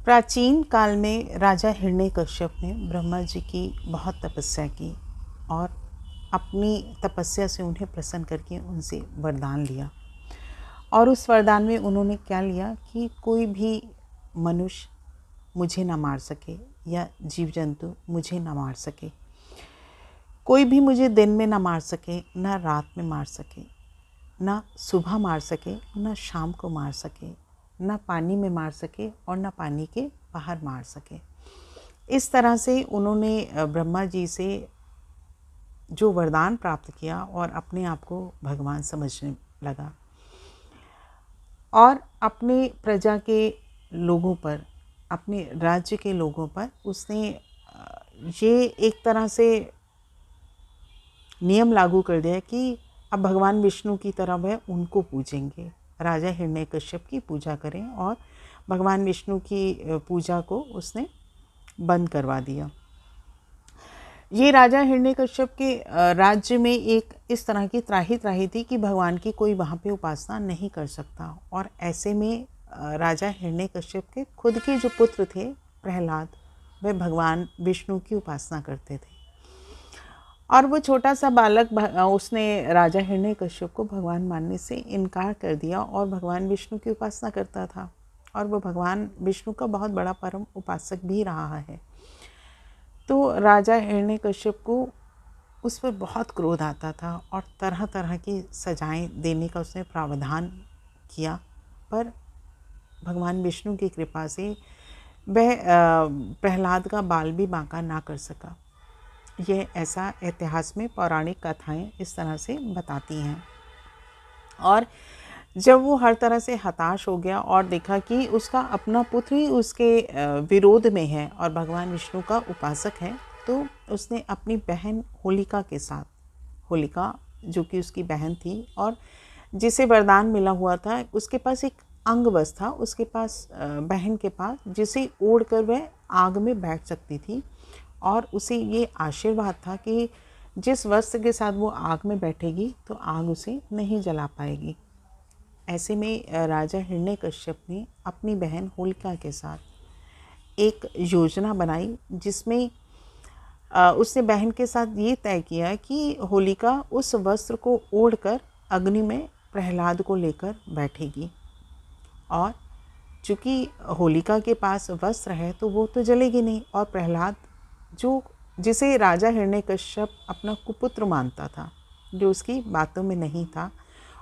प्राचीन काल में राजा हिरण्यकश्यप ने ब्रह्मा जी की बहुत तपस्या की और अपनी तपस्या से उन्हें प्रसन्न करके उनसे वरदान लिया। और उस वरदान में उन्होंने क्या लिया कि कोई भी मनुष्य मुझे ना मार सके या जीव जंतु मुझे ना मार सके, कोई भी मुझे दिन में ना मार सके, ना रात में मार सके, ना सुबह मार सके, ना शाम को मार सके, ना पानी में मार सके और ना पानी के बाहर मार सके। इस तरह से उन्होंने ब्रह्मा जी से जो वरदान प्राप्त किया और अपने आप को भगवान समझने लगा और अपने प्रजा के लोगों पर, अपने राज्य के लोगों पर उसने ये एक तरह से नियम लागू कर दिया कि अब भगवान विष्णु की तरह वह उनको पूजेंगे। राजा हिरण्यकश्यप की पूजा करें और भगवान विष्णु की पूजा को उसने बंद करवा दिया। ये राजा हिरण्यकश्यप के राज्य में एक इस तरह की त्राही त्राही थी कि भगवान की कोई वहाँ पे उपासना नहीं कर सकता। और ऐसे में राजा हिरण्यकश्यप के खुद के जो पुत्र थे प्रहलाद, वे भगवान विष्णु की उपासना करते थे। और वो छोटा सा बालक उसने राजा हिरण्यकश्यप को भगवान मानने से इनकार कर दिया और भगवान विष्णु की उपासना करता था और वो भगवान विष्णु का बहुत बड़ा परम उपासक भी रहा है। तो राजा हिरण्यकश्यप को उस पर बहुत क्रोध आता था और तरह तरह की सजाएं देने का उसने प्रावधान किया, पर भगवान विष्णु की कृपा से वह प्रहलाद का बाल भी बांका ना कर सका। यह ऐसा इतिहास में पौराणिक कथाएं इस तरह से बताती हैं। और जब वो हर तरह से हताश हो गया और देखा कि उसका अपना पुत्र ही उसके विरोध में है और भगवान विष्णु का उपासक है, तो उसने अपनी बहन होलिका के साथ, होलिका जो कि उसकी बहन थी और जिसे वरदान मिला हुआ था, उसके पास एक अंगवस्त्र था उसके पास, बहन के पास, जिसे ओढ़ कर वह आग में बैठ सकती थी और उसे ये आशीर्वाद था कि जिस वस्त्र के साथ वो आग में बैठेगी तो आग उसे नहीं जला पाएगी। ऐसे में राजा हिरण्यकश्यप ने अपनी बहन होलिका के साथ एक योजना बनाई जिसमें उसने बहन के साथ ये तय किया कि होलिका उस वस्त्र को ओढ़कर अग्नि में प्रहलाद को लेकर बैठेगी और चूँकि होलिका के पास वस्त्र है तो वो तो जलेगी नहीं, और प्रहलाद जिसे राजा हिरण्यकश्यप अपना कुपुत्र मानता था, जो उसकी बातों में नहीं था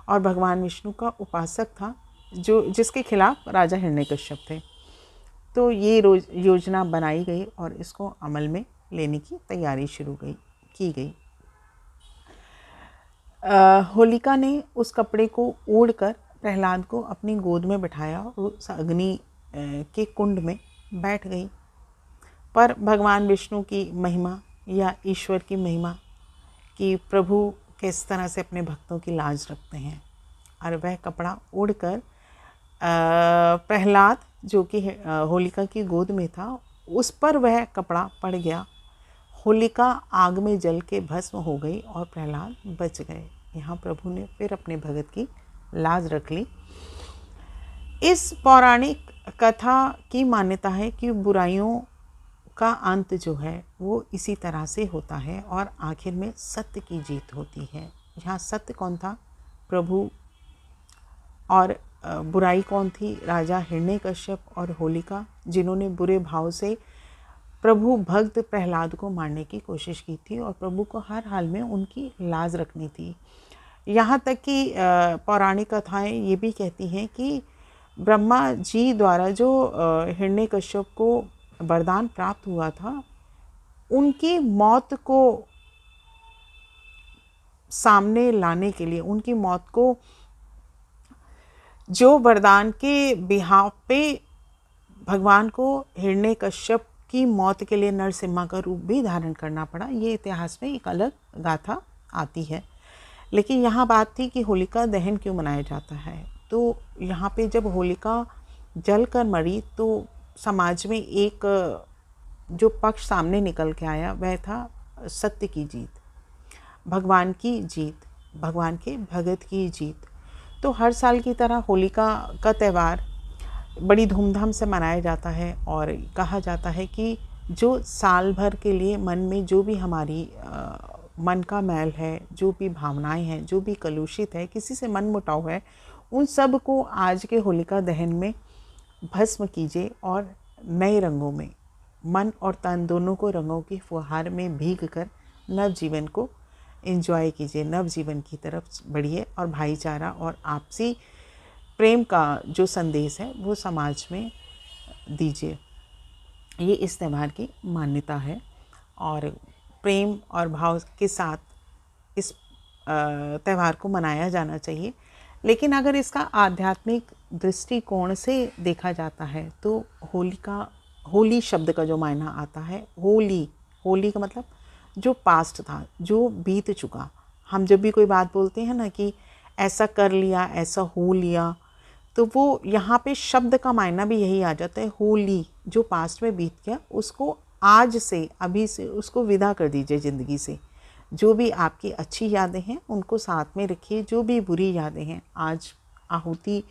और भगवान विष्णु का उपासक था, जिसके खिलाफ राजा हिरण्यकश्यप थे। तो ये योजना बनाई गई और इसको अमल में लेने की तैयारी की गई। होलिका ने उस कपड़े को ओढ़कर प्रहलाद को अपनी गोद में बिठाया और उस अग्नि के कुंड में बैठ गई। पर भगवान विष्णु की महिमा या ईश्वर की महिमा कि प्रभु किस तरह से अपने भक्तों की लाज रखते हैं, और वह कपड़ा ओढ़कर प्रहलाद जो कि होलिका की गोद में था, उस पर वह कपड़ा पड़ गया। होलिका आग में जल के भस्म हो गई और प्रहलाद बच गए। यहाँ प्रभु ने फिर अपने भगत की लाज रख ली। इस पौराणिक कथा की मान्यता है कि बुराइयों का अंत जो है वो इसी तरह से होता है और आखिर में सत्य की जीत होती है। यहाँ सत्य कौन था? प्रभु। और बुराई कौन थी? राजा हिरण्यकश्यप और होलिका, जिन्होंने बुरे भाव से प्रभु भक्त प्रहलाद को मारने की कोशिश की थी और प्रभु को हर हाल में उनकी लाज रखनी थी। यहाँ तक कि पौराणिक कथाएं ये भी कहती हैं कि ब्रह्मा जी द्वारा जो हिरण्यकश्यप को वरदान प्राप्त हुआ था, उनकी मौत को सामने लाने के लिए, उनकी मौत को, जो वरदान के बिहाव पे भगवान को हिरण्यकश्यप की मौत के लिए नरसिम्हा का रूप भी धारण करना पड़ा, ये इतिहास में एक अलग गाथा आती है। लेकिन यहाँ बात थी कि होलिका दहन क्यों मनाया जाता है। तो यहाँ पे जब होलिका जल कर मरी तो समाज में एक जो पक्ष सामने निकल के आया वह था सत्य की जीत, भगवान की जीत, भगवान के भगत की जीत। तो हर साल की तरह होलिका का त्यौहार बड़ी धूमधाम से मनाया जाता है और कहा जाता है कि जो साल भर के लिए मन में जो भी हमारी मन का मैल है, जो भी भावनाएं हैं, जो भी कलुषित है, किसी से मन मुटाव है, उन सब को आज के होलिका दहन में भस्म कीजिए और नए रंगों में मन और तन दोनों को रंगों की फुहार में भीग कर नव जीवन को एंजॉय कीजिए, नव जीवन की तरफ बढ़िए और भाईचारा और आपसी प्रेम का जो संदेश है वो समाज में दीजिए। ये इस त्यौहार की मान्यता है और प्रेम और भाव के साथ इस त्यौहार को मनाया जाना चाहिए। लेकिन अगर इसका आध्यात्मिक दृष्टिकोण से देखा जाता है तो होली शब्द का जो मायना आता है, होली का मतलब जो पास्ट था, जो बीत चुका। हम जब भी कोई बात बोलते हैं ना कि ऐसा कर लिया, ऐसा हो लिया, तो वो यहाँ पे शब्द का मायना भी यही आ जाता है। होली जो पास्ट में बीत गया उसको आज से, अभी से उसको विदा कर दीजिए ज़िंदगी से। जो भी आपकी अच्छी यादें हैं उनको साथ में रखिए, जो भी बुरी यादें हैं आज आहुति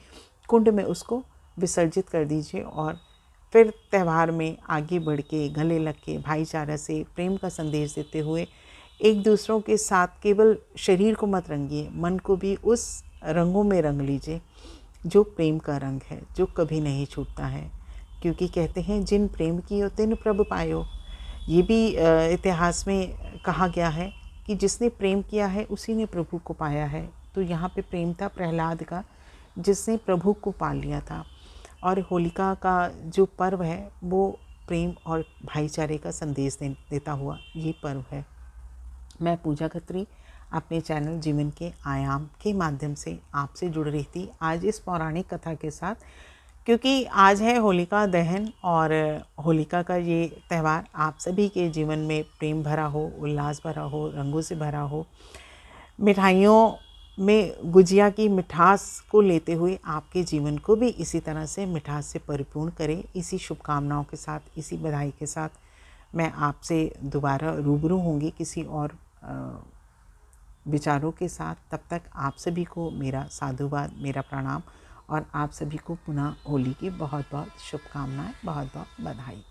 कुंड में उसको विसर्जित कर दीजिए और फिर त्यौहार में आगे बढ़ के गले लग के भाईचारा से प्रेम का संदेश देते हुए एक दूसरों के साथ केवल शरीर को मत रंगिए, मन को भी उस रंगों में रंग लीजिए जो प्रेम का रंग है, जो कभी नहीं छूटता है। क्योंकि कहते हैं जिन प्रेम कियो तिन प्रभु पायो। ये भी इतिहास में कहा गया है कि जिसने प्रेम किया है उसी ने प्रभु को पाया है। तो यहाँ पे प्रेम था प्रहलाद का, जिसने प्रभु को पा लिया था। और होलिका का जो पर्व है वो प्रेम और भाईचारे का संदेश देता हुआ ये पर्व है। मैं पूजा खत्री अपने चैनल जीवन के आयाम के माध्यम से आपसे जुड़ रही थी आज इस पौराणिक कथा के साथ, क्योंकि आज है होलिका दहन और होलिका का ये त्यौहार आप सभी के जीवन में प्रेम भरा हो, उल्लास भरा हो, रंगों से भरा हो। मिठाइयों में गुजिया की मिठास को लेते हुए आपके जीवन को भी इसी तरह से मिठास से परिपूर्ण करें। इसी शुभकामनाओं के साथ, इसी बधाई के साथ मैं आपसे दोबारा रूबरू होंगी किसी और विचारों के साथ। तब तक आप सभी को मेरा साधुवाद, मेरा प्रणाम और आप सभी को पुनः होली की बहुत बहुत शुभकामनाएं, बहुत बहुत बधाई।